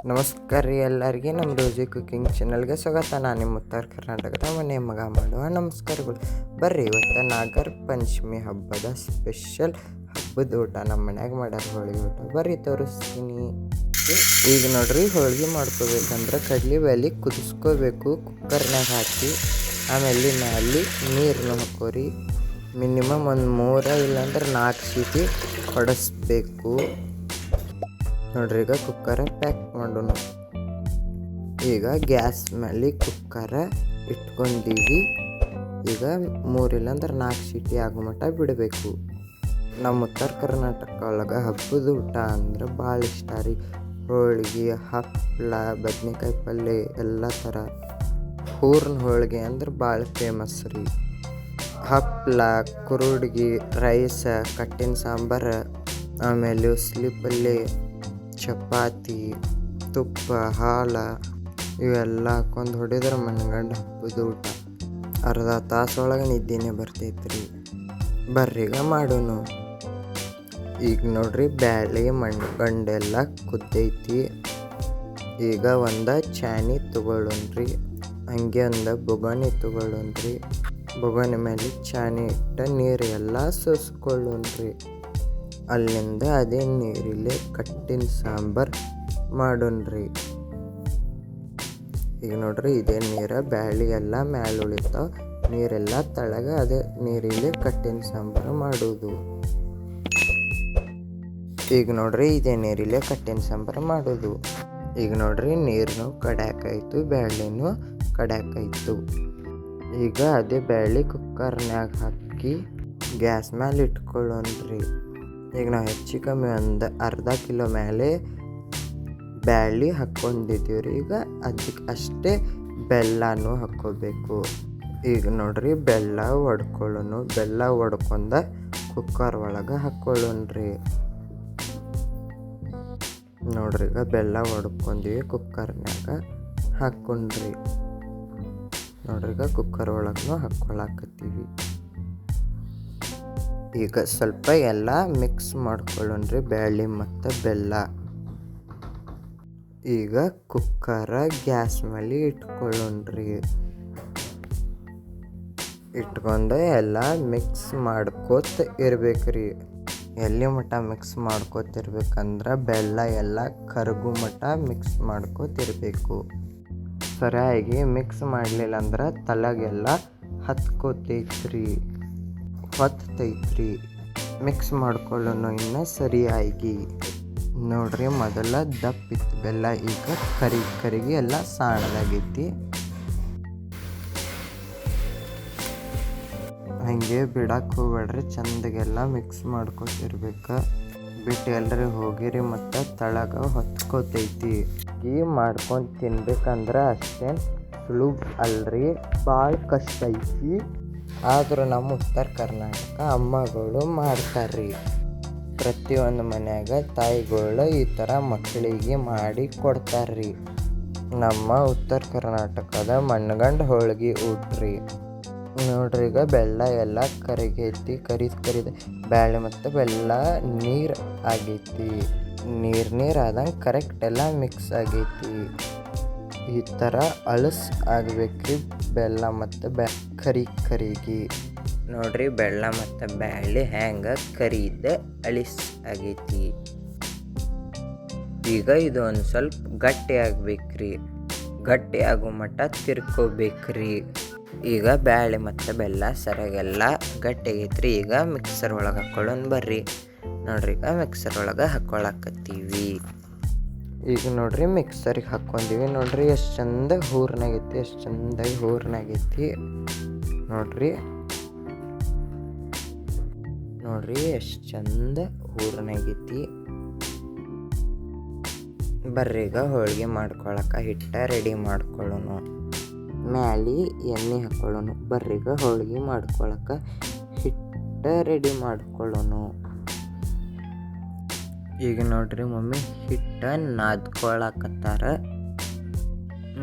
ನಮಸ್ಕಾರ ರೀ ಎಲ್ಲರಿಗೆ ನಮ್ಮ ರೋಜಿ ಕುಕಿಂಗ್ ಚಾನಲ್ಗೆ ಸ್ವಾಗತ. ನಾನು ನಿಮ್ಮ ಉತ್ತರ ಕರ್ನಾಟಕದ ಮನೆ ಮಗ ಮಾಡುವ ನಮಸ್ಕಾರಗಳು. ಬರ್ರಿ, ಇವತ್ತು ನಾಗರ ಪಂಚಮಿ ಹಬ್ಬದ ಸ್ಪೆಷಲ್ ಹಬ್ಬದ ಊಟ ನಮ್ಮ ಮನ್ಯಾಗ ಮಾಡ್ಯಾರ, ಹೋಳಿಗೆ ಊಟ. ಬರ್ರಿ ತೋರಿಸ್ತೀನಿ. ಈಗ ನೋಡ್ರಿ, ಹೋಳಿಗೆ ಮಾಡ್ಕೋಬೇಕಂದ್ರೆ ಕಡ್ಲಿ ಬೇಳೆ ಕುದಿಸ್ಕೋಬೇಕು ಕುಕ್ಕರ್ನಾಗ ಹಾಕಿ. ಆಮೇಲೆ ಮ್ಯಾಲೆ ನೀರನ್ನ ಹಾಕೋರಿ. ಮಿನಿಮಮ್ ಒಂದು 3 ಇಲ್ಲಾಂದ್ರೆ 4 ಸೀಟಿ ಹೊಡೆಸ್ಬೇಕು. ನೋಡ್ರಿ, ಈಗ ಕುಕ್ಕರ ಪ್ಯಾಕ್ ಮಾಡೋಣ. ಈಗ ಗ್ಯಾಸ್ ಮೇಲೆ ಕುಕ್ಕರ ಇಟ್ಕೊಂಡಿವಿ. ಈಗ 3 ಇಲ್ಲಾಂದ್ರೆ 4 ಸೀಟಿ ಆಗೋ ಮಟ್ಟ ಬಿಡಬೇಕು. ನಮ್ಮ ಉತ್ತರ ಕರ್ನಾಟಕ ಒಳಗೆ ಹಬ್ಬದ ಊಟ ಅಂದ್ರೆ ಭಾಳ ಇಷ್ಟ ರೀ. ಹೋಳಿಗೆ, ಹಪ್ಪಳ, ಬದ್ನೆಕಾಯಿ ಪಲ್ಯ ಎಲ್ಲ ಥರ. ಹೂರ್ಣ ಹೋಳಿಗೆ ಅಂದ್ರೆ ಭಾಳ ಫೇಮಸ್ ರೀ. ಹಪ್ಪಳ, ಕುರುಡ್ಗಿ, ರೈಸ, ಕಟ್ಟಿನ ಸಾಂಬಾರು, ಆಮೇಲೆ ಉಸ್ಲಿ ಪಲ್ಯ, ಚಪಾತಿ, ತುಪ್ಪ, ಹಾಲು ಇವೆಲ್ಲ ಹಾಕೊಂಡು ಹೊಡಿದ್ರೆ ಮಣ್ಗಂಡು ಹಬ್ಬದ ಊಟ. ಅರ್ಧ ತಾಸೊಳಗೆ ನಿದ್ದೆನೇ ಬರ್ತೈತ್ರಿ. ಬರ್ರೀಗ ಮಾಡೋನು. ಈಗ ನೋಡ್ರಿ, ಬ್ಯಾಳೆ ಮಣ್ಗಂಡೆಲ್ಲ ಕುದ್ದೈತಿ. ಈಗ ಒಂದು ಚಾನಿ ತೊಗೊಳ್ಳೋಣ್ರಿ. ಹಂಗೆ ಒಂದು ಬೊಗಣಿ ತೊಗೊಳ್ಳೋಣ್ರಿ. ಬೊಗಣಿ ಮೇಲೆ ಚಾನಿ ಇಟ್ಟ ನೀರು ಎಲ್ಲ ಸೋಸ್ಕೊಳ್ಳೋಣ್ರಿ. ಅಲ್ಲಿಂದ ಅದೇ ನೀರಿಲೆ ಕಟ್ಟಿನ ಸಾಂಬಾರು ಮಾಡೋಣ್ರಿ. ಈಗ ನೋಡ್ರಿ, ಇದೇ ನೀರು ಬ್ಯಾಳಿ ಎಲ್ಲ ಮ್ಯಾಲೆ ಉಳಿತಾವ, ನೀರೆಲ್ಲ ತಳಗ ಅದೇ ನೀರಿಲೆ ಕಟ್ಟಿನ ಸಾಂಬಾರು ಮಾಡೋದು. ಈಗ ನೋಡ್ರಿ, ಇದೇ ನೀರಿಲೆ ಕಟ್ಟಿನ ಸಾಂಬಾರು ಮಾಡೋದು. ಈಗ ನೋಡ್ರಿ, ನೀರನ್ನು ಕಡ್ಯಾಕಾಯ್ತು, ಬ್ಯಾಳಿನೂ ಕಡ್ಯಾಕಾಯ್ತು. ಈಗ ಅದೇ ಬ್ಯಾಳಿ ಕುಕ್ಕರ್ನ್ಯಾಗ ಹಾಕಿ ಗ್ಯಾಸ್ ಮೇಲೆ ಇಟ್ಕೊಳ್ಳೋಣ್ರಿ. ಈಗ ನಾವು ಹೆಚ್ಚು ಕಮ್ಮಿ ಒಂದು ಅರ್ಧ ಕಿಲೋ ಮೇಲೆ ಬ್ಯಾಳಿ ಹಾಕ್ಕೊಂಡಿದ್ದೀವಿ ರೀ. ಈಗ ಅದಕ್ಕೆ ಅಷ್ಟೇ ಬೆಲ್ಲನೂ ಹಾಕ್ಕೋಬೇಕು. ಈಗ ನೋಡ್ರಿ, ಬೆಲ್ಲ ಒಡ್ಕೊಳ್ಳೋನು. ಬೆಲ್ಲ ಒಡ್ಕೊಂಡ ಕುಕ್ಕರ್ ಒಳಗೆ ಹಾಕ್ಕೊಳ್ಳೋಣ್ರಿ. ನೋಡ್ರಿ, ಈಗ ಬೆಲ್ಲ ಒಡ್ಕೊಂಡ್ವಿ, ಕುಕ್ಕರ್ನಾಗ ಹಾಕ್ಕೊಂಡ್ರಿ. ನೋಡ್ರಿ, ಈಗ ಕುಕ್ಕರ್ ಒಳಗೂ ಹಾಕ್ಕೊಳಕತ್ತೀವಿ. ಈಗ ಸ್ವಲ್ಪ ಎಲ್ಲ ಮಿಕ್ಸ್ ಮಾಡ್ಕೊಳ್ಳೋಣ್ರಿ, ಬ್ಯಾಳಿ ಮತ್ತು ಬೆಲ್ಲ. ಈಗ ಕುಕ್ಕರ ಗ್ಯಾಸ್ ಮೇಲೆ ಇಟ್ಕೊಳ್ಳೋಣ್ರಿ. ಇಟ್ಕೊಂಡು ಎಲ್ಲ ಮಿಕ್ಸ್ ಮಾಡ್ಕೋತ ಇರ್ಬೇಕ್ರಿ. ಎಲ್ಲಿ ಮಟ್ಟ ಮಿಕ್ಸ್ ಮಾಡ್ಕೋತಿರ್ಬೇಕಂದ್ರೆ ಬೆಲ್ಲ ಎಲ್ಲ ಕರಗು ಮಟ್ಟ ಮಿಕ್ಸ್ ಮಾಡ್ಕೋತಿರ್ಬೇಕು. ಸರಿಯಾಗಿ ಮಿಕ್ಸ್ ಮಾಡಲಿಲ್ಲ ಅಂದ್ರೆ ತಲೆಗೆಲ್ಲ ಹತ್ಕೋತೈತ್ರಿ, ಹೊತ್ತೈತ್ರಿ. ಮಿಕ್ಸ್ ಮಾಡ್ಕೊಳ್ಳೋನು ಇನ್ನು ಸರಿಯಾಗಿ. ನೋಡ್ರಿ, ಮೊದಲ ದಪ್ಪಿತ್ತು ಬೆಲ್ಲ, ಈಗ ಕರಿಗಿ ಎಲ್ಲ ಸಣ್ಣದಾಗೈತಿ. ಹಂಗೆ ಬಿಡಕ್ಕೆ ಹೋಗ್ಬೇಡ್ರಿ, ಚಂದಗೆಲ್ಲ ಮಿಕ್ಸ್ ಮಾಡ್ಕೊತಿರ್ಬೇಕು. ಬಿಟ್ಟು ಎಲ್ಲರೂ ಹೋಗಿರಿ ಮತ್ತು ತಳಗ ಹೊತ್ಕೋತೈತಿ. ಈ ಮಾಡ್ಕೊಂಡು ತಿನ್ಬೇಕಂದ್ರೆ ಅಷ್ಟೇನು ಸುಲಭ ಅಲ್ರಿ, ಭಾಳ ಕಷ್ಟ ಐತಿ. ಆದರೂ ನಮ್ಮ ಉತ್ತರ ಕರ್ನಾಟಕ ಅಮ್ಮಗಳು ಮಾಡ್ತಾರ್ರಿ. ಪ್ರತಿಯೊಂದು ಮನ್ಯಾಗ ತಾಯಿಗಳು ಈ ಥರ ಮಕ್ಕಳಿಗೆ ಮಾಡಿ ಕೊಡ್ತಾರ್ರಿ. ನಮ್ಮ ಉತ್ತರ ಕರ್ನಾಟಕದ ಮಣ್ಗಂಡು ಹೋಳಿಗೆ ಊಟ್ರಿ. ನೋಡ್ರಿ, ಈಗ ಬೆಲ್ಲ ಎಲ್ಲ ಕರಿಗೈತಿ. ಕರಿದ ಬ್ಯಾಳೆ ಮತ್ತು ಬೆಲ್ಲ ನೀರು ಆಗೈತಿ. ನೀರು ಆದಂಗೆ ಕರೆಕ್ಟ್ ಎಲ್ಲ ಮಿಕ್ಸ್ ಆಗೈತಿ. ಈ ಥರ ಅಳಸ್ ಆಗ್ಬೇಕ್ರಿ ಬೆಲ್ಲ ಮತ್ತು ಕರಿಗಿ. ನೋಡ್ರಿ, ಬೆಲ್ಲ ಮತ್ತು ಬ್ಯಾಳೆ ಹೆಂಗೆ ಕರಿದ ಅಳಿಸ್ ಆಗೈತಿ. ಈಗ ಇದು ಒಂದು ಸ್ವಲ್ಪ ಗಟ್ಟಿ ಆಗ್ಬೇಕ್ರಿ. ಗಟ್ಟಿ ಆಗೋ ಮಟ್ಟ ತಿರ್ಕೋಬೇಕ್ರಿ. ಈಗ ಬ್ಯಾಳೆ ಮತ್ತು ಬೆಲ್ಲ ಸರಿಯಾಗೆಲ್ಲ ಗಟ್ಟಿ ಆಗೈತ್ರಿ. ಈಗ ಮಿಕ್ಸರ್ ಒಳಗೆ ಹಾಕ್ಕೊಳ್ಳೋಣ ಬರ್ರಿ. ನೋಡ್ರಿ, ಈಗ ಮಿಕ್ಸರ್ ಒಳಗೆ ಹಾಕ್ಕೊಳಕತ್ತೀವಿ. ಈಗ ನೋಡ್ರಿ, ಮಿಕ್ಸರಿಗೆ ಹಾಕ್ಕೊಂಡಿವಿ. ನೋಡ್ರಿ, ಎಷ್ಟು ಚಂದಾಗಿ ಹೂರ್ನಾಗೈತಿ, ಎಷ್ಟು ಚಂದಾಗಿ ಹೂರ್ನಾಗೈತಿ. ನೋಡ್ರಿ ಎಷ್ಟು ಚಂದ ಹೂರ್ನಾಗೈತಿ. ಬರ್ರಿ, ಈಗ ಹೋಳಿಗೆ ಮಾಡ್ಕೊಳಕ್ಕೆ ಹಿಟ್ಟ ರೆಡಿ ಮಾಡ್ಕೊಳ್ಳೋನು. ಮ್ಯಾಲೆ ಎಣ್ಣೆ ಹಾಕ್ಕೊಳ್ಳೋನು. ಬರ್ರಿ, ಈಗ ಹೋಳಿಗೆ ಮಾಡ್ಕೊಳಕ್ಕೆ ಹಿಟ್ಟ ರೆಡಿ ಮಾಡ್ಕೊಳ್ಳೋನು. ಈಗ ನೋಡ್ರಿ, ಮಮ್ಮಿ ಹಿಟ್ಟ ನಾದ್ಕೊಳಕತ್ತಾರ.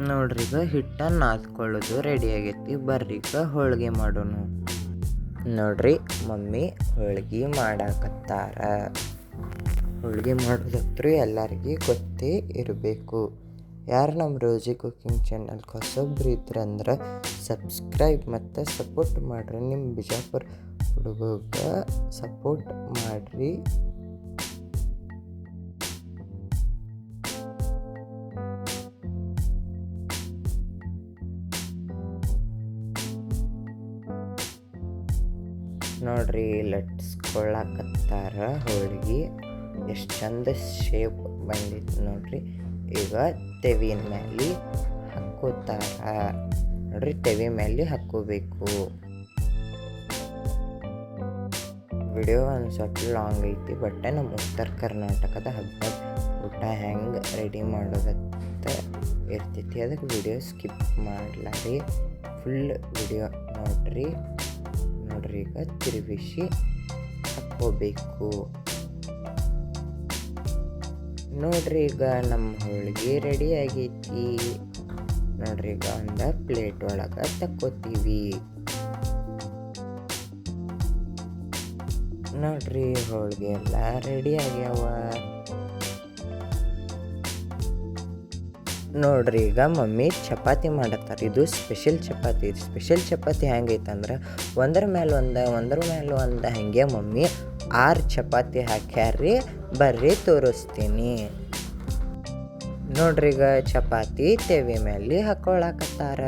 ನೋಡ್ರಿ, ಈಗ ಹಿಟ್ಟ ನಾದ್ಕೊಳ್ಳೋದು ರೆಡಿ ಆಗೈತಿ. ಬರ್ರಿ, ಈಗ ಹೋಳಿಗೆ ಮಾಡೋನು. ನೋಡ್ರಿ, ಮಮ್ಮಿ ಹೋಳಿಗೆ ಮಾಡಾಕತ್ತಾರ. ಹೋಳಿಗೆ ಮಾಡೋದಂತೂ ಎಲ್ಲರಿಗೂ ಗೊತ್ತೇ ಇರಬೇಕು. ಯಾರು ನಮ್ಮ ರೋಜಿ ಕುಕಿಂಗ್ ಚಾನಲ್ಗೆ ಹೊಸಬ್ರು ಇದ್ರಂದ್ರೆ ಸಬ್ಸ್ಕ್ರೈಬ್ ಮತ್ತು ಸಪೋರ್ಟ್ ಮಾಡಿರಿ. ನಿಮ್ಮ ಬಿಜಾಪುರ ಹುಡುಗಗೆ ಸಪೋರ್ಟ್ ಮಾಡಿರಿ. ನೋಡ್ರಿ ಲಟ್ಸ್ಕೊಳ್ಳಾಕತ್ತಾರ ಹೋಳಿಗೆ. ಎಷ್ಟು ಚಂದ ಶೇಪ್ ಬಂದಿತ್ತು ನೋಡ್ರಿ. ಈಗ ತೆವಿನ ಮೇಲೆ ಹಾಕೋತಾರ ನೋಡ್ರಿ. ತೆವಿ ಮೇಲೆ ಹಾಕೋಬೇಕು. ವಿಡಿಯೋ ಒಂದು ಸ್ವಲ್ಪ ಲಾಂಗ್ ಐತಿ, ಬಟ್ ನಮ್ಮ ಉತ್ತರ ಕರ್ನಾಟಕದ ಹಬ್ಬದ ಊಟ ಹೆಂಗೆ ರೆಡಿ ಮಾಡೋದಂತ ಇರ್ತೈತಿ. ಅದಕ್ಕೆ ವಿಡಿಯೋ ಸ್ಕಿಪ್ ಮಾಡಲಾರಿ ಫುಲ್ ವಿಡಿಯೋ ನೋಡ್ರಿ. ಈಗ ತಿರುಗಿಸಿ ಹಾಕ್ಕೋಬೇಕು ನೋಡ್ರಿ. ಈಗ ನಮ್ಮ ಹೋಳಿಗೆ ರೆಡಿ ಆಗೈತಿ ನೋಡ್ರಿ. ಈಗ ಒಂದು ಪ್ಲೇಟ್ ಒಳಗೆ ತಕ್ಕೋತೀವಿ ನೋಡ್ರಿ. ಹೋಳಿಗೆ ಎಲ್ಲ ರೆಡಿ ಆಗ್ಯಾವ ನೋಡ್ರಿ. ಈಗ ಮಮ್ಮಿ ಚಪಾತಿ ಮಾಡತ್ತಾರೆ. ಇದು ಸ್ಪೆಷಲ್ ಚಪಾತಿ. ಸ್ಪೆಷಲ್ ಚಪಾತಿ ಹೆಂಗೈತಂದ್ರೆ ಒಂದ್ರ ಮೇಲೆ ಒಂದು ಹಂಗೆ ಮಮ್ಮಿ 6 ಚಪಾತಿ ಹಾಕ್ಯಾರ್ರಿ. ಬರ್ರಿ ತೋರಿಸ್ತೀನಿ ನೋಡ್ರಿ. ಈಗ ಚಪಾತಿ ತೆವಿ ಮೇಲೆ ಹಾಕ್ಕೊಳಕತ್ತಾರ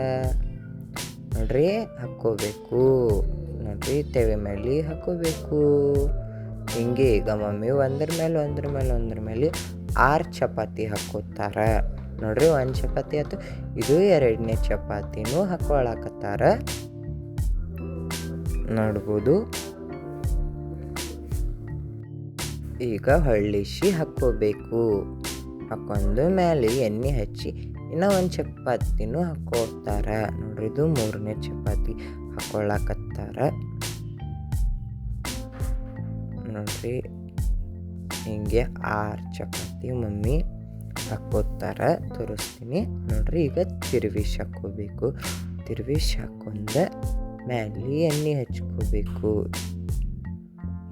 ನೋಡ್ರಿ. ಹಾಕ್ಕೋಬೇಕು ನೋಡ್ರಿ. ತೆವಿ ಮೇಲೆ ಹಾಕ್ಕೋಬೇಕು ಹಿಂಗೆ. ಈಗ ಮಮ್ಮಿ ಒಂದ್ರ ಮೇಲೆ 6 ಚಪಾತಿ ಹಾಕ್ಕೋತಾರ ನೋಡ್ರಿ. 1 ಚಪಾತಿ ಆಯ್ತು. ಇದು 2ನೇ ಚಪಾತಿನೂ ಹಾಕ್ಕೊಳಕತ್ತಾರ ನೋಡ್ಬೋದು. ಈಗ ಹೊಳ್ಳಿಸಿ ಹಾಕ್ಕೋಬೇಕು. ಹಾಕೊಂಡು ಮೇಲೆ ಎಣ್ಣೆ ಹಚ್ಚಿ ಇನ್ನೂ 1 ಚಪಾತಿನೂ ಹಾಕ್ಕೋತಾರ ನೋಡ್ರಿ. ಇದು 3ನೇ ಚಪಾತಿ ಹಾಕ್ಕೊಳಕತ್ತಾರ ನೋಡ್ರಿ. ಹಿಂಗೆ 6 ಚಪಾತಿ ಮಮ್ಮಿ ಹಾಕ್ಕೋತಾರ. ತೋರಿಸ್ತೀನಿ ನೋಡ್ರಿ. ಈಗ ತಿರುವಿಸಿ ಹಾಕ್ಕೋಬೇಕು. ತಿರುವಿಸಿ ಹಾಕೊಂಡ ಮೇಲೆ ಎಣ್ಣೆ ಹಚ್ಕೋಬೇಕು.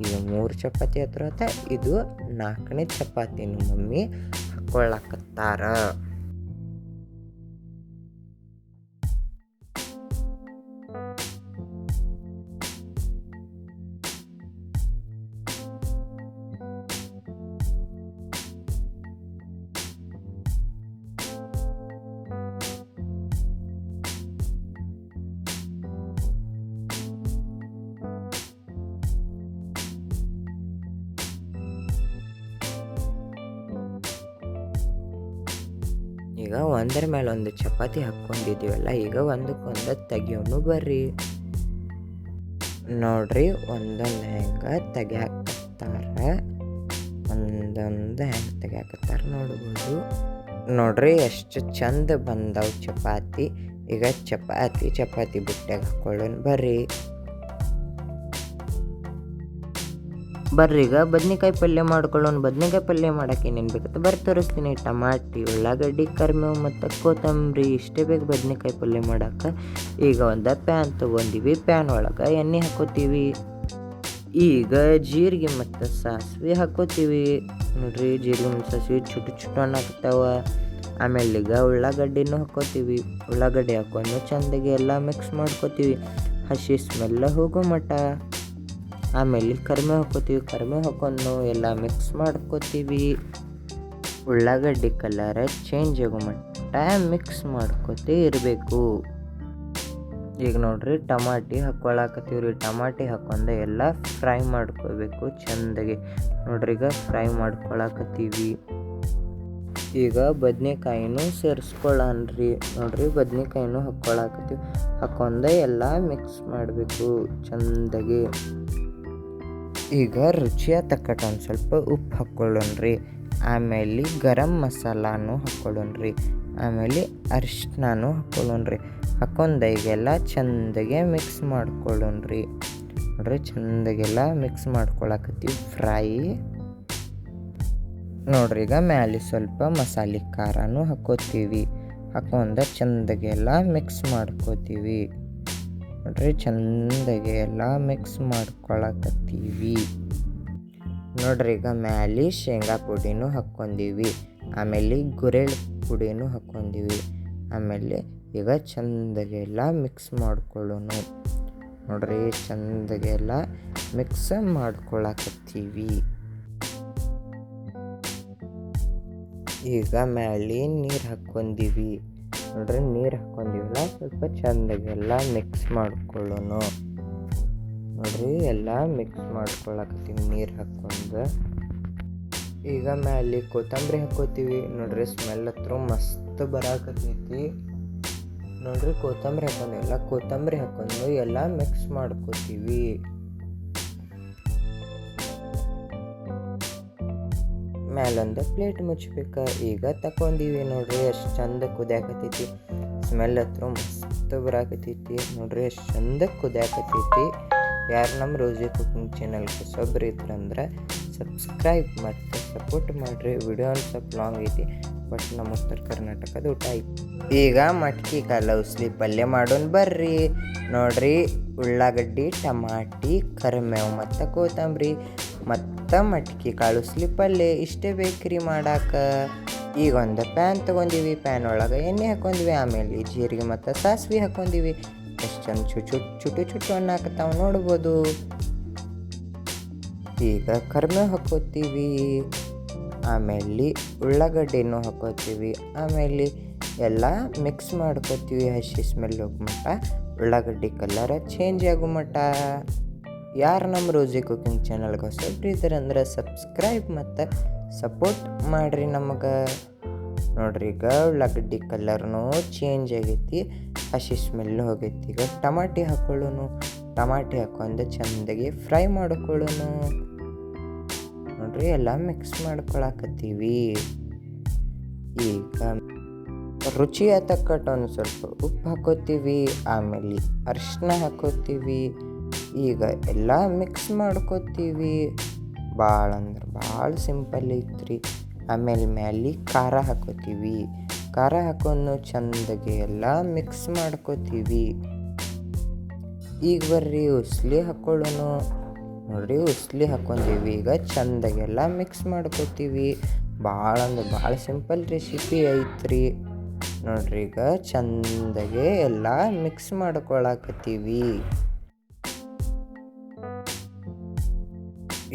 ಈಗ 3 ಚಪಾತಿ ಹತ್ರ ಇದು 4ನೇ ಚಪಾತಿನೂ ಮಮ್ಮಿ ಹಾಕ್ಕೊಳ್ಳಾಕತ್ತಾರ. ಈಗ ಒಂದರ ಮೇಲೆ ಒಂದು ಚಪಾತಿ ಹಾಕ್ಕೊಂಡಿದ್ದೀವಲ್ಲ, ಈಗ ಒಂದಕ್ಕೊಂದು ತೆಗಿಯೋನು ಬರ್ರಿ ನೋಡ್ರಿ. ಒಂದೊಂದು ಹೆಂಗೆ ತೆಗಿಯಾಕತ್ತಾರ, ಒಂದೊಂದು ಹೆಂಗೆ ತೆಗಿಯಾಕತ್ತಾರ ನೋಡ್ಬೋದು ನೋಡ್ರಿ. ಎಷ್ಟು ಚಂದ ಬಂದವು ಚಪಾತಿ. ಈಗ ಚಪಾತಿ ಬುಟ್ಟ್ಯಾಗ ಹಾಕೊಳ್ಳೋಣ ಬರ್ರಿ. ಈಗ ಬದ್ನಿಕಾಯಿ ಪಲ್ಯ ಮಾಡ್ಕೊಳ್ಳೋಣ. ಬದ್ನಿಕಾಯಿ ಪಲ್ಯ ಮಾಡೋಕೆ ಏನೇನು ಬೇಕಂತ ಬರ್ರಿ ತೋರಿಸ್ತೀನಿ. ಟಮಾಟಿ, ಉಳ್ಳಾಗಡ್ಡಿ, ಕರಿಬೇವು ಮತ್ತು ಕೊತ್ತಂಬರಿ ಇಷ್ಟೇ ಬೇಕು ಬದ್ನಿಕಾಯಿ ಪಲ್ಯ ಮಾಡೋಕೆ. ಈಗ ಒಂದು ಪ್ಯಾನ್ ತೊಗೊಂಡಿವಿ. ಪ್ಯಾನ್ ಒಳಗೆ ಎಣ್ಣೆ ಹಾಕೋತೀವಿ. ಈಗ ಜೀರಿಗೆ ಮತ್ತು ಸಾಸಿವೆ ಹಾಕೋತೀವಿ ನೋಡ್ರಿ. ಜೀರಿಗೆ ಮತ್ತು ಸಾಸಿವೆ ಚುಟ್ಟು ಹಾಕ್ತಾವ. ಆಮೇಲೆ ಈಗ ಉಳ್ಳಾಗಡ್ಡಿನೂ ಹಾಕೋತೀವಿ. ಉಳ್ಳಾಗಡ್ಡಿ ಹಾಕೊಂಡು ಚೆಂದಾಗಿ ಎಲ್ಲ ಮಿಕ್ಸ್ ಮಾಡ್ಕೋತೀವಿ ಹಸಿ ಸ್ಮೆಲ್ಲ ಹೋಗೋ ಮಟ್ಟ. ಆಮೇಲೆ ಕರಿಬೇವು ಹಾಕೋತೀವಿ. ಕರಿಬೇವು ಹಾಕೊಂಡು ಎಲ್ಲ ಮಿಕ್ಸ್ ಮಾಡ್ಕೋತೀವಿ. ಉಳ್ಳಾಗಡ್ಡಿ ಕಲರ್ ಚೇಂಜ್ ಆಗೋ ಮಟ್ಟ ಮಿಕ್ಸ್ ಮಾಡ್ಕೋತೇ ಇರಬೇಕು. ಈಗ ನೋಡ್ರಿ ಟಮಾಟಿ ಹಾಕ್ಕೊಳಕತ್ತೀವಿ ರೀ. ಟಮಾಟಿ ಹಾಕೊಂಡು ಎಲ್ಲ ಫ್ರೈ ಮಾಡ್ಕೋಬೇಕು ಚೆಂದಾಗಿ ನೋಡ್ರಿ. ಈಗ ಫ್ರೈ ಮಾಡ್ಕೊಳಕತ್ತೀವಿ. ಈಗ ಬದ್ನೆಕಾಯಿನೂ ಸೇರಿಸ್ಕೊಳ್ಳೋಣ್ರಿ ನೋಡ್ರಿ. ಬದ್ನೆಕಾಯಿನೂ ಹಾಕ್ಕೊಳಕತ್ತೀವಿ. ಹಾಕೊಂಡು ಎಲ್ಲ ಮಿಕ್ಸ್ ಮಾಡಬೇಕು ಚೆಂದಾಗಿ. ಈಗ ರುಚಿಯ ತಕ್ಕಟ್ಟು ಒಂದು ಸ್ವಲ್ಪ ಉಪ್ಪು ಹಾಕ್ಕೊಳ್ಳೋಣ್ರಿ. ಆಮೇಲೆ ಗರಂ ಮಸಾಲಾನು ಹಾಕ್ಕೊಳ್ಳೋಣ್ರಿ. ಆಮೇಲೆ ಅರಿಶಿನೂ ಹಾಕ್ಕೊಳ್ಳೋಣ್ರಿ. ಹಾಕೊಂಡು ಈಗೆಲ್ಲ ಚೆಂದಾಗೆ ಮಿಕ್ಸ್ ಮಾಡ್ಕೊಳ್ಳೋಣ್ರಿ ನೋಡ್ರಿ. ಚೆಂದಾಗೆಲ್ಲ ಮಿಕ್ಸ್ ಮಾಡ್ಕೊಳಕತ್ತೀವಿ ಫ್ರೈ ನೋಡ್ರಿ. ಈಗ ಮ್ಯಾಲೆ ಸ್ವಲ್ಪ ಮಸಾಲೆ ಖಾರನೂ ಹಾಕೋತೀವಿ. ಹಾಕೊಂಡು ಚೆಂದಾಗೆಲ್ಲ ಮಿಕ್ಸ್ ಮಾಡ್ಕೋತೀವಿ ನೋಡ್ರಿ. ಚೆಂದಾಗೆ ಎಲ್ಲ ಮಿಕ್ಸ್ ಮಾಡ್ಕೊಳಕತ್ತೀವಿ. ನೋಡ್ರಿ ಈಗ ಮ್ಯಾಲೆ ಶೇಂಗಾ ಪುಡಿನೂ ಹಾಕ್ಕೊಂಡೀವಿ, ಆಮೇಲೆ ಗುರೆಳ್ ಪುಡಿನೂ ಹಾಕ್ಕೊಂಡೀವಿ. ಆಮೇಲೆ ಈಗ ಚಂದಗೆಲ್ಲ ಮಿಕ್ಸ್ ಮಾಡ್ಕೊಳ್ಳೋಣ. ನೋಡ್ರಿ ಚಂದಗೆಲ್ಲ ಮಿಕ್ಸ್ ಮಾಡ್ಕೊಳಕತ್ತೀವಿ. ಈಗ ಮ್ಯಾಲೆ ನೀರು ಹಾಕ್ಕೊಂಡೀವಿ. ನೋಡ್ರಿ ನೀರು ಹಾಕ್ಕೊಂಡೀವಲ್ಲ, ಸ್ವಲ್ಪ ಚಂದಗೆಲ್ಲ ಮಿಕ್ಸ್ ಮಾಡ್ಕೊಳ್ಳೋಣ. ನೋಡ್ರಿ ಎಲ್ಲ ಮಿಕ್ಸ್ ಮಾಡ್ಕೊಳಕತ್ತೀವಿ ನೀರು ಹಾಕ್ಕೊಂಡು. ಈಗ ಮ್ಯಾಲೆ ಕೊತ್ತಂಬರಿ ಹಾಕ್ಕೋತೀವಿ. ನೋಡ್ರಿ ಸ್ಮೆಲ್ ಹತ್ರ ಮಸ್ತ್ ಬರಾಕತ್ತೈತಿ. ನೋಡ್ರಿ ಕೊತ್ತಂಬರಿ ಹಾಕ್ಕೊಂಡಿಲ್ಲ, ಕೊತ್ತಂಬರಿ ಹಾಕ್ಕೊಂಡು ಎಲ್ಲ ಮಿಕ್ಸ್ ಮಾಡ್ಕೋತೀವಿ. ಮ್ಯಾಲೊಂದು ಪ್ಲೇಟ್ ಮುಚ್ಚಬೇಕು. ಈಗ ತಗೊಂಡೀವಿ. ನೋಡ್ರಿ ಎಷ್ಟು ಚಂದ ಕುದಿಯಾಕತ್ತೈತಿ. ಸ್ಮೆಲ್ ಹತ್ರ ಮಸ್ತ್ ಬರಾಕತ್ತೈತಿ. ನೋಡ್ರಿ ಎಷ್ಟು ಚಂದ ಕುದಿಯಾಕತ್ತೈತಿ. ಯಾರು ನಮ್ಮ ರೋಜಿ ಕುಕಿಂಗ್ ಚಾನಲ್ಗೆ ಹೊಸಬ್ರು ಇದ್ರಂದ್ರೆ ಸಬ್ಸ್ಕ್ರೈಬ್ ಮತ್ತು ಸಪೋರ್ಟ್ ಮಾಡಿರಿ. ವಿಡಿಯೋ ಒಂದು ಸ್ವಲ್ಪ ಲಾಂಗ್ ಐತಿ, ಬಟ್ ನಮ್ಮ ಉತ್ತರ ಕರ್ನಾಟಕದ ಊಟ ಐತಿ. ಈಗ ಮಟ್ಕಿ ಕಾಳು ಉಸ್ಲಿ ಪಲ್ಯ ಮಾಡೋಣ ಬರ್ರಿ. ನೋಡ್ರಿ ಉಳ್ಳಾಗಡ್ಡಿ, ಟಮಾಟಿ, ಕರಿಬೇವು ಮತ್ತು ಕೊತ್ತಂಬರಿ ಮತ್ತು ಮಟ್ಕಿ ಕಾಳು ಉಸ್ಲಿ ಪಲ್ಯ ಇಷ್ಟೇ ಬೇಕ್ರಿ ಮಾಡಕ್ಕೆ. ಈಗ ಒಂದು ಪ್ಯಾನ್ ತೊಗೊಂಡಿವಿ. ಪ್ಯಾನ್ ಒಳಗೆ ಎಣ್ಣೆ ಹಾಕ್ಕೊಂಡ್ವಿ. ಆಮೇಲೆ ಜೀರಿಗೆ ಮತ್ತು ಸಾಸಿವೆ ಹಾಕ್ಕೊಂಡೀವಿ. ಎಷ್ಟು ಚಂದ ಚುಟು ಹಣ್ಣು ಹಾಕತ್ತಾವ ನೋಡ್ಬೋದು. ಈಗ ಕರಿಬೇವು ಹಾಕ್ಕೋತೀವಿ. ಆಮೇಲೆ ಉಳ್ಳಾಗಡ್ಡಿನೂ ಹಾಕ್ಕೋತೀವಿ. ಆಮೇಲೆ ಎಲ್ಲ ಮಿಕ್ಸ್ ಮಾಡ್ಕೋತೀವಿ. ಹಸಿ ಸ್ಮೆಲ್ ಹೋಗೋ ಮಟ್ಟ, ಉಳ್ಳಾಗಡ್ಡಿ ಕಲರ್ ಚೇಂಜ್ ಆಗೋ ಮಟ್ಟ. ಯಾರು ನಮ್ಮ ರೋಜಿ ಕುಕಿಂಗ್ ಚಾನಲ್ಗೆ ಹೊಸಬ್ರು ಇದ್ದಾರಂದ್ರೆ ಸಬ್ಸ್ಕ್ರೈಬ್ ಮತ್ತು ಸಪೋರ್ಟ್ ಮಾಡಿರಿ ನಮಗೆ. ನೋಡ್ರಿ ಈಗ ಉಳ್ಳಾಗಡ್ಡಿ ಕಲರ್ನೂ ಚೇಂಜ್ ಆಗೈತಿ, ಹಸಿ ಸ್ಮೆಲ್ ಹೋಗೈತಿ. ಈಗ ಟಮಾಟಿ ಹಾಕ್ಕೊಳ್ಳೋನು. ಟಮಾಟಿ ಹಾಕ್ಕೊಂಡು ಚೆಂದಾಗಿ ಫ್ರೈ ಮಾಡ್ಕೊಳ್ಳೋನು. ನೋಡ್ರಿ ಎಲ್ಲ ಮಿಕ್ಸ್ ಮಾಡ್ಕೊಳಕತ್ತೀವಿ. ಈಗ ರುಚಿಯ ತಕ್ಕಟ್ಟು ಒಂದು ಸ್ವಲ್ಪ ಉಪ್ಪು ಹಾಕೋತೀವಿ. ಆಮೇಲೆ ಅರಿಶಿನ ಹಾಕೋತೀವಿ. ಈಗ ಎಲ್ಲ ಮಿಕ್ಸ್ ಮಾಡ್ಕೋತೀವಿ. ಭಾಳ ಅಂದ್ರೆ ಭಾಳ ಸಿಂಪಲ್ ಐತ್ರಿ. ಆಮೇಲೆ ಮ್ಯಾಲೆ ಖಾರ ಹಾಕೋತೀವಿ. ಖಾರ ಹಾಕೊಂಡು ಚಂದಗೆ ಎಲ್ಲ ಮಿಕ್ಸ್ ಮಾಡ್ಕೋತೀವಿ. ಈಗ ಬರ್ರಿ ಉಸ್ಲಿ ಹಾಕ್ಕೊಳ್ಳೋಣ. ನೋಡ್ರಿ ಉಸ್ಲಿ ಹಾಕ್ಕೊಂಡೀವಿ. ಈಗ ಚಂದಾಗೆಲ್ಲ ಮಿಕ್ಸ್ ಮಾಡ್ಕೋತೀವಿ. ಭಾಳ ಅಂದ್ರೆ ಭಾಳ ಸಿಂಪಲ್ ರೆಸಿಪಿ ಐತ್ರಿ. ನೋಡ್ರಿ ಈಗ ಚಂದಾಗೆ ಎಲ್ಲ ಮಿಕ್ಸ್ ಮಾಡ್ಕೊಳಕತ್ತೀವಿ.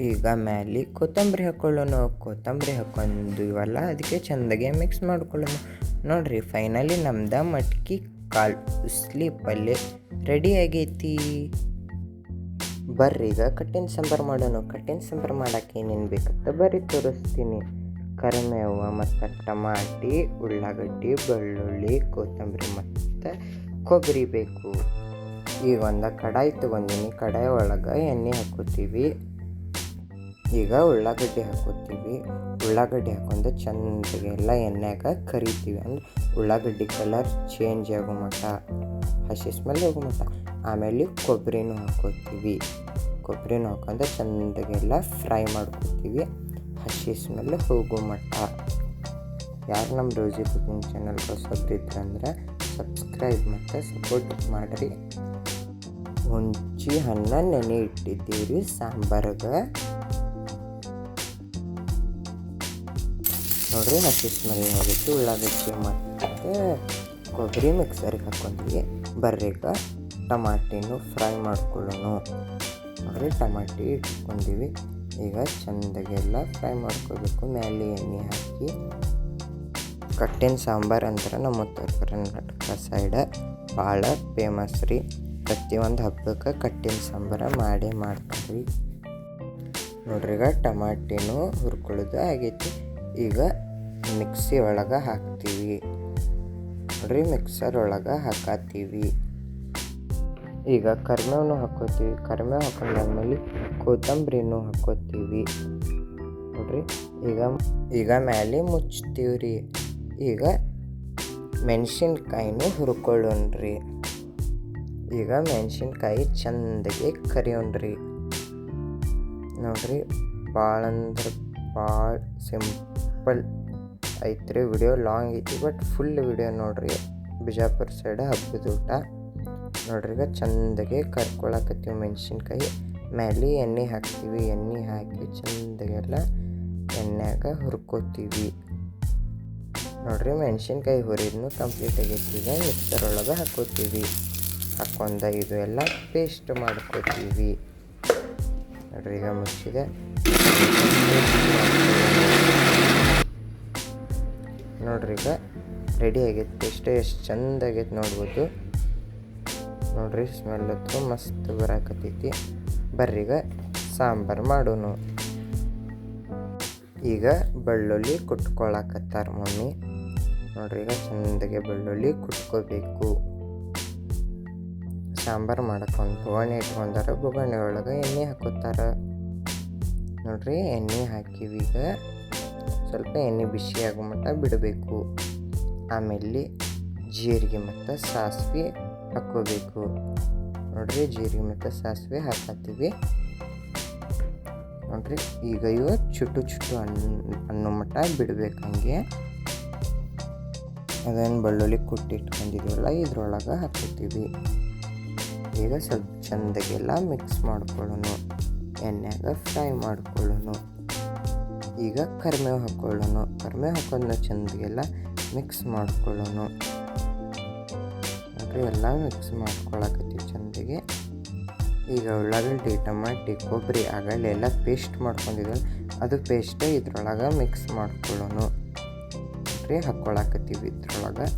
ಈಗ ಮ್ಯಾಲೆ ಕೊತ್ತಂಬರಿ ಹಾಕ್ಕೊಳ್ಳೋಣ. ಕೊತ್ತಂಬರಿ ಹಾಕ್ಕೊಂಡಿವಲ್ಲ, ಅದಕ್ಕೆ ಚಂದಾಗೆ ಮಿಕ್ಸ್ ಮಾಡ್ಕೊಳ್ಳೋಣ. ನೋಡ್ರಿ ಫೈನಲಿ ನಮ್ದು ಮಟ್ಕಿ ಕಾಳು ಉಸ್ಲಿ ಪಲ್ಯ ರೆಡಿ ಆಗೈತಿ. ಬರ್ರಿ ಈಗ ಕಟ್ಟಿನ ಸಾಂಬಾರು ಮಾಡೋಣ. ಕಟ್ಟಿನ ಸಾಂಬಾರು ಮಾಡೋಕೆ ಏನೇನು ಬೇಕಂತ ಬರ್ರಿ ತೋರಿಸ್ತೀನಿ. ಕರಿಬೇವು ಮತ್ತು ಟಮಾಟಿ, ಉಳ್ಳಾಗಡ್ಡಿ, ಬೆಳ್ಳುಳ್ಳಿ, ಕೊತ್ತಂಬರಿ ಮತ್ತು ಕೊಬ್ಬರಿ ಬೇಕು. ಈಗ ಒಂದು ಕಡಾಯಿ ತೊಗೊಂಡಿನಿ. ಕಡಾಯಿ ಒಳಗೆ ಎಣ್ಣೆ ಹಾಕೋತೀವಿ. ಈಗ ಉಳ್ಳಾಗಡ್ಡಿ ಹಾಕೋತೀವಿ. ಉಳ್ಳಾಗಡ್ಡಿ ಹಾಕೊಂಡು ಚಂದಗೆ ಎಲ್ಲ ಎಣ್ಣೆಗೆ ಕರಿತೀವಿ. ಅಂದ್ರೆ ಉಳ್ಳಾಗಡ್ಡಿ ಕಲರ್ ಚೇಂಜ್ ಆಗೋ ಮಟ್ಟ, ಹಸಿ ಸ್ಮೆಲ್ ಹೋಗೋ ಮಟ್ಟ. ಆಮೇಲೆ ಕೊಬ್ಬರಿನೂ ಹಾಕೋತೀವಿ. ಕೊಬ್ಬರಿನೂ ಹಾಕೊಂಡು ಚಂದಗೆಲ್ಲ ಫ್ರೈ ಮಾಡ್ಕೋತೀವಿ, ಹಸಿ ಸ್ಮೆಲ್ ಹೋಗೋ ಮಟ್ಟ. ಯಾರು ನಮ್ಮ ರೋಜಿ ಕುಕಿಂಗ್ ಚಾನಲ್ಗೆ ಹೊಸಬ್ರಿದ್ರಂದ್ರೆ ಸಬ್ಸ್ಕ್ರೈಬ್ ಮತ್ತು ಸಪೋರ್ಟ್ ಮಾಡಿರಿ. ಹುಂಚಿ ಹಣ್ಣು ನೆನೆ ಇಟ್ಟಿದ್ದೀವಿ ಸಾಂಬಾರಿಗೆ. ನೋಡ್ರಿ ಹಸಿ ಸ್ಮೆಲ್ ಹೋಗಿತ್ತು. ಉಳ್ಳಾಗಡ್ಡಿ ಮತ್ತು ಕೊಬ್ಬರಿ ಮಿಕ್ಸರಿಗೆ ಹಾಕ್ಕೊಂಡ್ವಿ. ಬರ್ರೀಗ ಟಮಾಟಿನೂ ಫ್ರೈ ಮಾಡ್ಕೊಳ್ಳೋಣ. ನೋಡ್ರಿ ಟಮಾಟಿ ಇಟ್ಕೊಂಡಿವಿ. ಈಗ ಚೆಂದಾಗೆಲ್ಲ ಫ್ರೈ ಮಾಡ್ಕೋಬೇಕು. ಮೇಲೆ ಎಣ್ಣೆ ಹಾಕಿ. ಕಟ್ಟಿನ ಸಾಂಬಾರು ಅಂದ್ರೆ ನಮ್ಮ ಉತ್ತರ ಕರ್ನಾಟಕ ಸೈಡ್ ಭಾಳ ಫೇಮಸ್ ರೀ. ಪ್ರತಿಯೊಂದು ಹಬ್ಬಕ್ಕೆ ಕಟ್ಟಿನ ಸಾಂಬಾರು ಮಾಡೇ ಮಾಡ್ತಾರೆ. ನೋಡ್ರಿ ಈಗ ಟಮಾಟಿನೂ ಹುರ್ಕೊಳ್ಳೋದು ಆಗೈತಿ. ಈಗ ಮಿಕ್ಸಿ ಒಳಗೆ ಹಾಕ್ತೀವಿ. ನೋಡ್ರಿ ಮಿಕ್ಸರ್ ಒಳಗೆ ಹಾಕತ್ತೀವಿ. ಈಗ ಕರಿಬೇವು ಹಾಕ್ಕೋತೀವಿ. ಕರಿಬೇವು ಹಾಕೊಂಡಾದ್ಮೇಲೆ ಕೊತ್ತಂಬರಿನೂ ಹಾಕ್ಕೋತೀವಿ. ನೋಡ್ರಿ ಈಗ ಮೇಲೆ ಮುಚ್ತೀವಿ ರೀ. ಈಗ ಮೆಣಸಿನ್ಕಾಯಿನೂ ಹುರ್ಕೊಳ್ಳೋಣ್ರಿ. ಈಗ ಮೆಣಸಿನ್ಕಾಯಿ ಚಂದಾಗಿ ಕರಿಯೋಣ್ರಿ. ನೋಡ್ರಿ ಭಾಳ ಅಂದ್ರೆ ಭಾಳ ಸಿಂಪಲ್ ಐತ್ರಿ. ವಿಡಿಯೋ ಲಾಂಗ್ ಐತಿ, ಬಟ್ ಫುಲ್ ವಿಡಿಯೋ ನೋಡ್ರಿ. ಬಿಜಾಪುರ ಸೈಡ್ ಹಬ್ಬದ ಊಟ. ನೋಡ್ರಿ ಈಗ ಚಂದಾಗೆ ಕರ್ಕೊಳಕತ್ತೀವಿ ಮೆಣಸಿನ್ಕಾಯಿ. ಮೇಲೆ ಎಣ್ಣೆ ಹಾಕ್ತೀವಿ. ಎಣ್ಣೆ ಹಾಕಿ ಚೆಂದಾಗೆಲ್ಲ ಎಣ್ಣೆಯಾಗ ಹುರ್ಕೋತೀವಿ. ನೋಡ್ರಿ, ಮೆಣಸಿನ್ಕಾಯಿ ಹುರಿದ್ನು ಕಂಪ್ಲೀಟ್ ಆಗೈತಿ. ಈಗ ಮಿಕ್ಸರ್ ಒಳಗೆ ಹಾಕೋತೀವಿ. ಹಾಕೊಂಡ ಇದು ಎಲ್ಲ ಪೇಸ್ಟ್ ಮಾಡ್ಕೋತೀವಿ. ನೋಡ್ರಿ, ಈಗ ಮುಚ್ಚಿದೆ. ನೋಡ್ರಿ, ಈಗ ರೆಡಿ ಆಗೈತೆ ಪೇಸ್ಟ್. ಎಷ್ಟು ಚಂದ ಆಗೈತೆ ನೋಡ್ಬೋದು. ನೋಡ್ರಿ, ಸ್ಮೆಲ್ ಹತ್ರ ಮಸ್ತ್ ಬರಾಕತ್ತೈತಿ. ಬರ್ರಿ ಈಗ ಸಾಂಬಾರು ಮಾಡೋನು. ಈಗ ಬೆಳ್ಳುಳ್ಳಿ ಕುಟ್ಕೊಳಕತ್ತಾರ ಮಮ್ಮಿ. ನೋಡ್ರಿ, ಈಗ ಚಂದಗೆ ಬೆಳ್ಳುಳ್ಳಿ ಕುಟ್ಕೋಬೇಕು. ಸಾಂಬಾರು ಮಾಡಕ್ಕೆ ಒಂದು ಬೊಗಣೆ ಇಟ್ಕೊಂಡಾರ. ಬೊಗಣೆ ಒಳಗೆ ಎಣ್ಣೆ ಹಾಕೋತಾರ. ನೋಡ್ರಿ, ಎಣ್ಣೆ ಹಾಕಿವಿ. ಈಗ ಸ್ವಲ್ಪ ಎಣ್ಣೆ ಬಿಸಿ ಆಗೋ ಮಟ್ಟ ಬಿಡಬೇಕು. ಆಮೇಲೆ ಜೀರಿಗೆ ಮತ್ತು ಸಾಸಿವೆ ಹಾಕ್ಕೋಬೇಕು. ನೋಡ್ರಿ, ಜೀರಿಗೆ ಮತ್ತು ಸಾಸಿವೆ ಹಾಕತ್ತೀವಿ. ನೋಡ್ರಿ, ಈಗ ಇವು ಚುಟ್ಟು ಅನ್ನೋ ಮಟ್ಟ ಬಿಡ್ಬೇಕು. ಹಂಗೆ ಅದೇನು ಬೆಳ್ಳುಳ್ಳಿ ಕುಟ್ಟಿಟ್ಕೊಂಡಿದ್ದೀವಲ್ಲ ಇದ್ರೊಳಗೆ ಹಾಕೋತೀವಿ. ಈಗ ಸ್ವಲ್ಪ ಚಂದಗೆಲ್ಲ ಮಿಕ್ಸ್ ಮಾಡ್ಕೊಳ್ಳೋಣ. ಎಣ್ಣೆಯಾಗ ಫ್ರೈ ಮಾಡ್ಕೊಳ್ಳೋಣ. ಈಗ ಕರಿಬೇವು ಹಾಕ್ಕೊಳ್ಳೋಣ. ಕರಿಬೇವು ಹಾಕೋದನ್ನ ಚಂದಗೆಲ್ಲ ಮಿಕ್ಸ್ ಮಾಡ್ಕೊಳ್ಳೋಣ. ನೋಡ್ರಿ, ಎಲ್ಲ ಮಿಕ್ಸ್ ಮಾಡ್ಕೊಳಕತ್ತೀವಿ ಚಂದಗೆ. ಈಗ ಉಳ್ಳಾಗಡ್ಡಿ, ಟಮಾಟಿ, ಕೊಬ್ಬರಿ ಆಗಲೆಲ್ಲ ಪೇಸ್ಟ್ ಮಾಡ್ಕೊಂಡಿದ್ವಲ್ಲ ಅದು ಪೇಸ್ಟ್ ಇದ್ರೊಳಗೆ ಮಿಕ್ಸ್ ಮಾಡ್ಕೊಳ್ಳೋಣ. ನೋಡ್ರಿ, ಹಾಕ್ಕೊಳಕತ್ತೀವಿ. ಇದ್ರೊಳಗೆ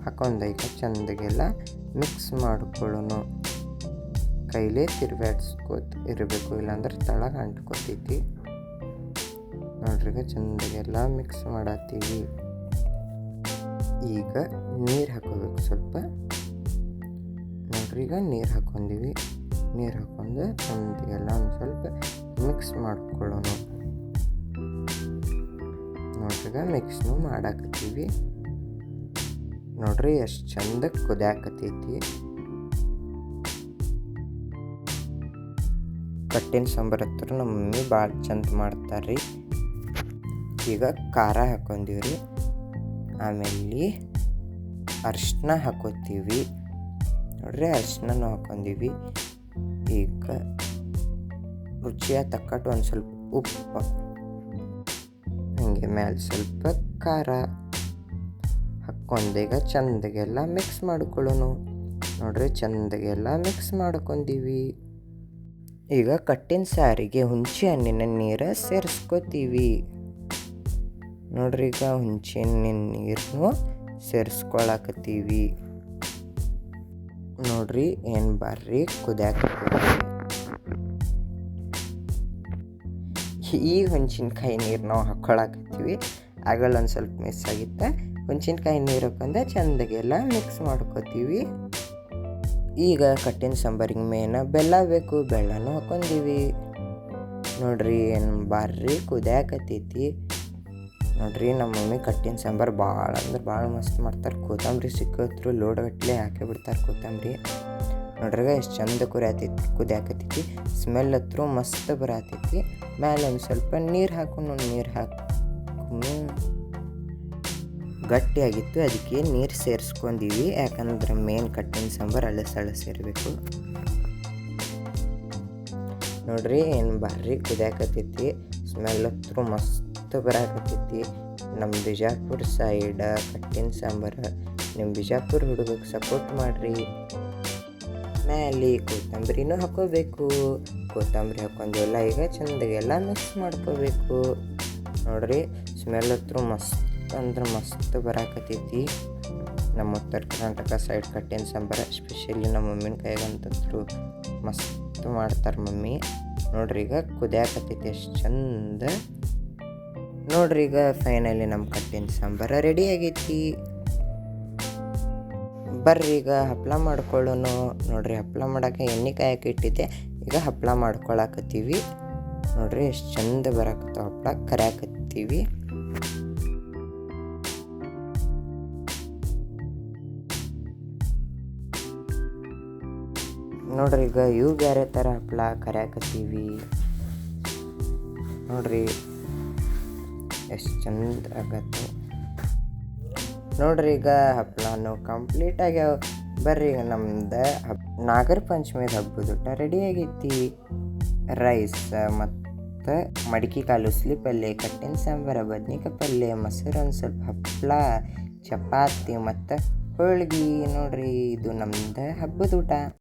ಹಾಕೊಂಡ ಈಗ ಚಂದಗೆಲ್ಲ ಮಿಕ್ಸ್ ಮಾಡ್ಕೊಳ್ಳೋಣ. ಕೈಲೇ ತಿರ್ಗಾಡ್ಸ್ಕೋತ ಇರಬೇಕು, ಇಲ್ಲಾಂದ್ರೆ ತಳಗೆ ಅಂಟ್ಕೋತೈತಿ. ನೋಡ್ರಿ, ಈಗ ಚಂದಗೆಲ್ಲ ಮಿಕ್ಸ್ ಮಾಡತ್ತೀವಿ. ಈಗ ನೀರು ಹಾಕೋಬೇಕು ಸ್ವಲ್ಪ. ನೋಡ್ರಿ, ಈಗ ನೀರು ಹಾಕೊಂಡಿವಿ. ನೀರು ಹಾಕೊಂಡು ಚಂದಗೆಲ್ಲ ಒಂದು ಸ್ವಲ್ಪ ಮಿಕ್ಸ್ ಮಾಡ್ಕೊಳ್ಳೋಣ. ನೋಡ್ರಿ, ಈಗ ಮಿಕ್ಸ್ನು ಮಾಡಾಕತ್ತೀವಿ. ನೋಡ್ರಿ, ಎಷ್ಟು ಚಂದ ಕುದ್ಯಾಕತ್ತೈತಿ. ಕಟ್ಟಿನ ಸಾಂಬಾರು ಹತ್ರ ನಮ್ಮ ಮಮ್ಮಿ ಭಾಳ ಚಂದ ಮಾಡ್ತಾರೆ. ಈಗ ಖಾರ ಹಾಕೊಂಡಿವ್ರಿ. ಆಮೇಲೆ ಅರಿಶಿನ ಹಾಕೋತೀವಿ. ನೋಡ್ರಿ, ಅರಿಶಿನೂ ಹಾಕೊಂಡಿವಿ. ಈಗ ರುಚಿಯ ತಕ್ಕಟ್ಟು ಒಂದು ಸ್ವಲ್ಪ ಉಪ್ಪು, ಹಾಗೆ ಮೇಲೆ ಸ್ವಲ್ಪ ಖಾರ ಹಾಕ್ಕೊಂಡು ಈಗ ಚಂದಗೆಲ್ಲ ಮಿಕ್ಸ್ ಮಾಡ್ಕೊಳ್ಳೋಣ. ನೋಡ್ರಿ, ಚಂದಗೆಲ್ಲ ಮಿಕ್ಸ್ ಮಾಡ್ಕೊಂಡಿವಿ. ಈಗ ಕಟ್ಟಿನ ಸಾರಿಗೆ ಹುಂಚೆ ಹಣ್ಣಿನ ನೀರು ಸೇರಿಸ್ಕೋತೀವಿ. ನೋಡ್ರಿ, ಈಗ ಹುಂಚೆ ಹಣ್ಣಿನ ನೀರನ್ನು ಸೇರಿಸ್ಕೊಳಕತ್ತೀವಿ. ನೋಡ್ರಿ, ಏನು ಬರ್ರಿ ಕುದ್ಯಾಕತ್ತೀವಿ. ಈ ಹುಂಚಿನಕಾಯಿ ನೀರು ನಾವು ಹಾಕ್ಕೊಳಕತ್ತೀವಿ. ಆಗಲ್ಲ ಒಂದು ಸ್ವಲ್ಪ ಮಿಸ್ ಆಗಿತ್ತು. ಹುಂಚಿನಕಾಯಿ ನೀರು ಹಾಕೊಂಡು ಚಂದಗೆಲ್ಲ ಮಿಕ್ಸ್ ಮಾಡ್ಕೋತೀವಿ. ಈಗ ಕಟ್ಟಿನ ಸಾಂಬಾರಿಗೆ ಮೇನ ಬೆಲ್ಲ ಬೇಕು. ಬೆಲ್ಲನೂ ಹಾಕೊಂಡಿವಿ. ನೋಡ್ರಿ, ಏನು ಬಾರ್ರಿ ಕುದ್ಯಾಕತ್ತೈತಿ. ನೋಡ್ರಿ, ನಮ್ಮ ಮಮ್ಮಿ ಕಟ್ಟಿನ ಸಾಂಬಾರು ಭಾಳ ಅಂದ್ರೆ ಭಾಳ ಮಸ್ತ್ ಮಾಡ್ತಾರೆ. ಕೊತ್ತಂಬರಿ ಸಿಕ್ಕತ್ರು ಲೋಡ್ಗಟ್ಲೆ ಹಾಕಿ ಬಿಡ್ತಾರೆ ಕೊತ್ತಂಬರಿ. ನೋಡ್ರಿ, ಎಷ್ಟು ಚಂದ ಕುದ್ಯಾಕತ್ತೈತಿ. ಸ್ಮೆಲ್ ಹತ್ರ ಮಸ್ತ್ ಬರತೈತಿ. ಮೇಲೆ ಒಂದು ಸ್ವಲ್ಪ ನೀರು ಹಾಕೊಂಡು ಗಟ್ಟಿಯಾಗಿತ್ತು, ಅದಕ್ಕೆ ನೀರು ಸೇರಿಸ್ಕೊಂಡಿವಿ. ಯಾಕಂದ್ರೆ ಮೇನ್ ಕಟ್ಟಿನ ಸಾಂಬಾರು ಅಳಸೇರಬೇಕು. ನೋಡ್ರಿ, ಏನು ಬಾರಿ ಕುದ್ಯಾಕತ್ತೈತಿ. ಸ್ಮೆಲ್ ಹತ್ರ ಮಸ್ತ್ ಬರಾಕತ್ತೈತಿ. ನಮ್ಮ ಬಿಜಾಪುರ ಸೈಡ ಕಟ್ಟಿನ ಸಾಂಬಾರು. ನಿಮ್ಮ ಬಿಜಾಪುರ ಹುಡುಗಕ್ಕೆ ಸಪೋರ್ಟ್ ಮಾಡಿರಿ. ಮೇಲೆ ಕೊತ್ತಂಬರಿನೂ ಹಾಕೋಬೇಕು. ಕೊತ್ತಂಬರಿ ಹಾಕೊಂಡೆಲ್ಲ ಈಗ ಚಂದಗೆಲ್ಲ ಮಿಕ್ಸ್ ಮಾಡ್ಕೋಬೇಕು. ನೋಡ್ರಿ, ಸ್ಮೆಲ್ ಹತ್ರ ಮಸ್ತ್ ಅಂದ್ರೆ ಮಸ್ತ್ ಬರಾಕತ್ತೈತಿ. ನಮ್ಮ ಉತ್ತರ ಕರ್ನಾಟಕ ಸೈಡ್ ಕಟ್ಟಿನ ಸಾಂಬಾರು ಎಸ್ಪೆಷಲಿ ನಮ್ಮ ಮಮ್ಮಿನ ಕೈಗಂತಂದ್ರು ಮಸ್ತ್ ಮಾಡ್ತಾರೆ ಮಮ್ಮಿ. ನೋಡ್ರಿ, ಈಗ ಕುದ್ಯಾಕತ್ತೈತಿ ಎಷ್ಟು ಚಂದ. ನೋಡ್ರಿ, ಈಗ ಫೈನಲಿ ನಮ್ಮ ಕಟ್ಟಿನ ಸಾಂಬಾರು ರೆಡಿ ಆಗೈತಿ. ಬರ್ರಿ ಈಗ ಹಪ್ಪಳ ಮಾಡ್ಕೊಳ್ಳೋಣ. ನೋಡ್ರಿ, ಹಪ್ಪಳ ಮಾಡೋಕೆ ಎಣ್ಣೆ ಕಾಯಕ್ಕೆ ಇಟ್ಟಿದ್ದೆ. ಈಗ ಹಪ್ಪಳ ಮಾಡ್ಕೊಳಕತ್ತೀವಿ. ನೋಡ್ರಿ, ಎಷ್ಟು ಚಂದ ಬರಾಕತ್ತಾವ ಹಪ್ಪಳ ಕರ್ಯಾಕತ್ತೀವಿ. ನೋಡ್ರಿ, ಈಗ ಇವು ಬೇರೆ ಥರ ಹಪ್ಪಳ ಕರ್ಯಾಕತ್ತೀವಿ. ನೋಡ್ರಿ, ಎಷ್ಟು ಚಂದ ಆಗತ್ತೆ. ನೋಡ್ರಿ, ಈಗ ಹಪ್ಪಳನು ಕಂಪ್ಲೀಟ್ ಆಗ್ಯಾವ. ಬರ್ರಿ, ಈಗ ನಮ್ದು ನಾಗರ ಪಂಚಮಿ ಹಬ್ಬದ ಊಟ ರೆಡಿ ಆಗೈತಿ. ರೈಸ್ ಮತ್ತು ಮಡಿಕೆ ಕಾಳು ಉಸ್ಲಿ ಪಲ್ಯ, ಕಟ್ಟಿನ ಸಾಂಬಾರು, ಬದ್ನಿಕಾಯಿ ಪಲ್ಯ, ಮೊಸರು, ಒಂದು ಸ್ವಲ್ಪ ಹಪ್ಪಳ, ಚಪಾತಿ ಮತ್ತು ಹೋಳ್ಗೆ. ನೋಡ್ರಿ ಇದು ನಮ್ದು ಹಬ್ಬದ ಊಟ.